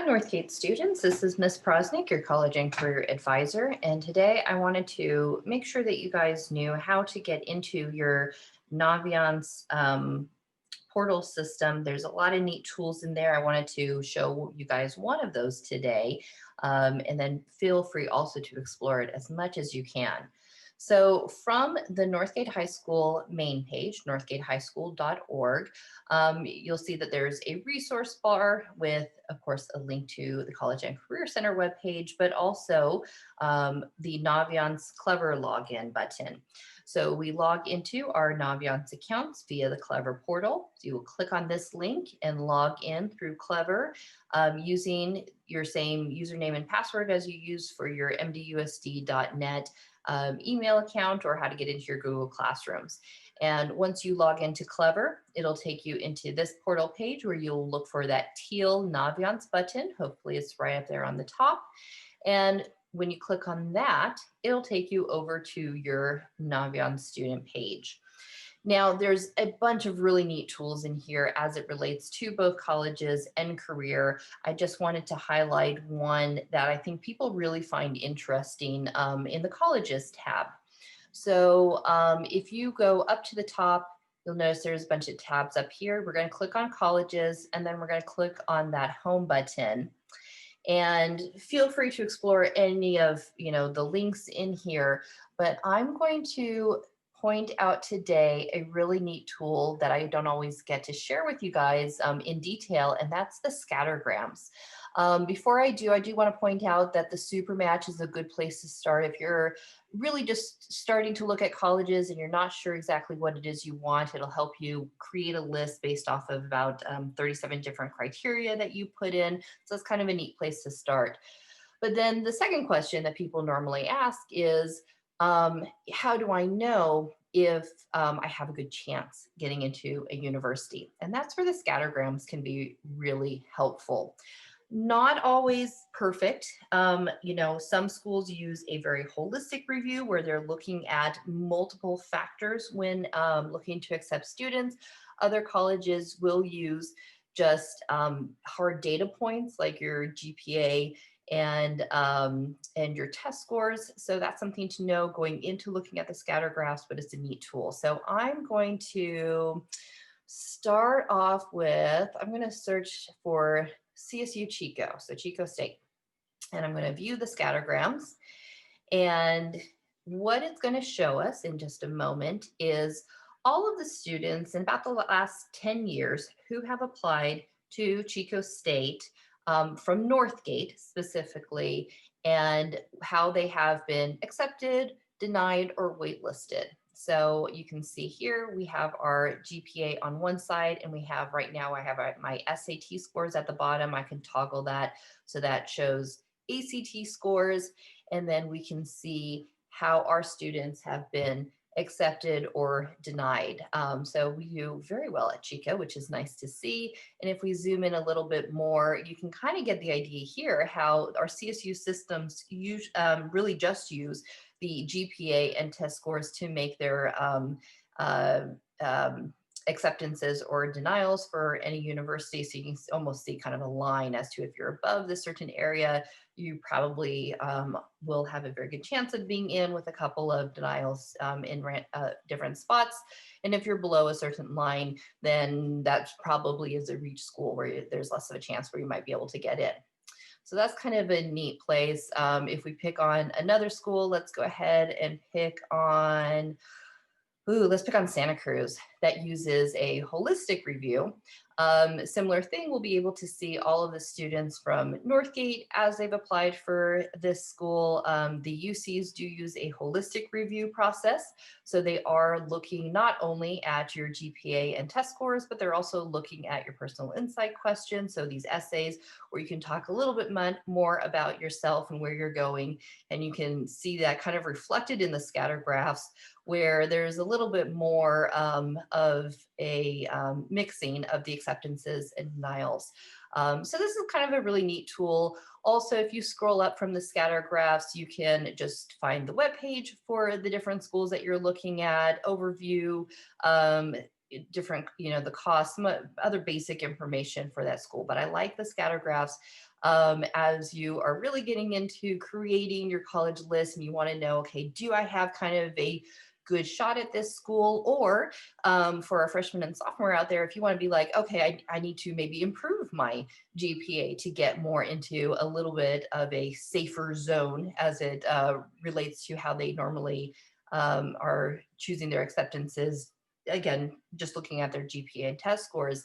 Hi, Northgate students. This is Miss Prosnick, your college and career advisor. And today I wanted to make sure that you guys knew how to get into your Naviance portal system. There's a lot of neat tools in there. I wanted to show you guys one of those today. And then feel free also to explore it as much as you can. So from the Northgate High School main page, northgatehighschool.org, you'll see that there's a resource bar with, of course, a link to the College and Career Center webpage, but also the Naviance Clever login button. So we log into our Naviance accounts via the Clever portal. So you will click on this link and log in through Clever using your same username and password as you use for your mdusd.net email account or how to get into your Google Classrooms. And once you log into Clever, it'll take you into this portal page where you'll look for that teal Naviance button. Hopefully it's right up there on the top. And when you click on that, it'll take you over to your Naviance student page. Now, there's a bunch of really neat tools in here as it relates to both colleges and career. I just wanted to highlight one that I think people really find interesting in the colleges tab. So if you go up to the top, you'll notice there's a bunch of tabs up here. We're going to click on colleges, and then we're going to click on that home button. And feel free to explore any of the links in here, but I'm going to point out today a really neat tool that I don't always get to share with you guys in detail, and that's the Scattergrams. Before I do want to point out that the Super Match is a good place to start if you're really just starting to look at colleges and you're not sure exactly what it is you want. It'll help you create a list based off of about 37 different criteria that you put in. So it's kind of a neat place to start. But then the second question that people normally ask is, how do I know if I have a good chance getting into a university? And that's where the Scattergrams can be really helpful. Not always perfect. Some schools use a very holistic review where they're looking at multiple factors when looking to accept students. Other colleges will use just hard data points like your GPA and your test scores. So that's something to know going into looking at the Scattergraphs, but it's a neat tool. So I'm going to start off with, I'm going to search for CSU Chico, so Chico State. And I'm going to view the Scattergrams. And what it's going to show us in just a moment is all of the students in about the last 10 years who have applied to Chico State from Northgate specifically, and how they have been accepted, denied, or waitlisted. So you can see here, we have our GPA on one side, and we have right now, I have my SAT scores at the bottom. I can toggle that so that shows ACT scores, and then we can see how our students have been accepted or denied. So we do very well at Chico, which is nice to see. And if we zoom in a little bit more, you can kind of get the idea here how our CSU systems really just use the GPA and test scores to make their acceptances or denials for any university. So you can almost see kind of a line as to if you're above this certain area, you probably will have a very good chance of being in with a couple of denials in different spots. And if you're below a certain line, then that probably is a reach school where there's less of a chance where you might be able to get in. So that's kind of a neat place. If we pick on another school, let's go ahead and pick on, let's pick on Santa Cruz. That uses a holistic review. Similar thing, we'll be able to see all of the students from Northgate as they've applied for this school. The UCs do use a holistic review process. So they are looking not only at your GPA and test scores, but they're also looking at your personal insight questions. So these essays where you can talk a little bit more about yourself and where you're going. And you can see that kind of reflected in the scatter graphs where there's a little bit more of a mixing of the acceptances and denials. So this is kind of a really neat tool. Also, if you scroll up from the scatter graphs, you can just find the webpage for the different schools that you're looking at, overview, different, the cost, some other basic information for that school. But I like the scatter graphs as you are really getting into creating your college list and you want to know, okay, do I have kind of a good shot at this school? Or for our freshmen and sophomore out there, if you want to be like, okay, I need to maybe improve my GPA to get more into a little bit of a safer zone as it relates to how they normally are choosing their acceptances. Again, just looking at their GPA and test scores,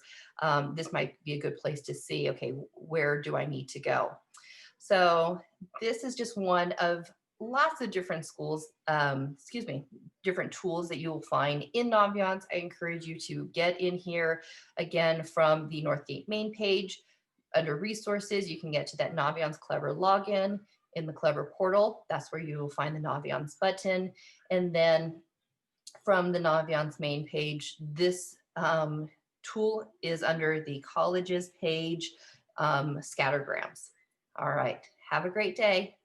this might be a good place to see, okay, where do I need to go? So this is just one of lots of different schools, different tools that you will find in Naviance. I encourage you to get in here again from the Northgate main page. Under resources, you can get to that Naviance Clever login in the Clever portal. That's where you will find the Naviance button. And then from the Naviance main page, this tool is under the colleges page, Scattergrams. All right, have a great day.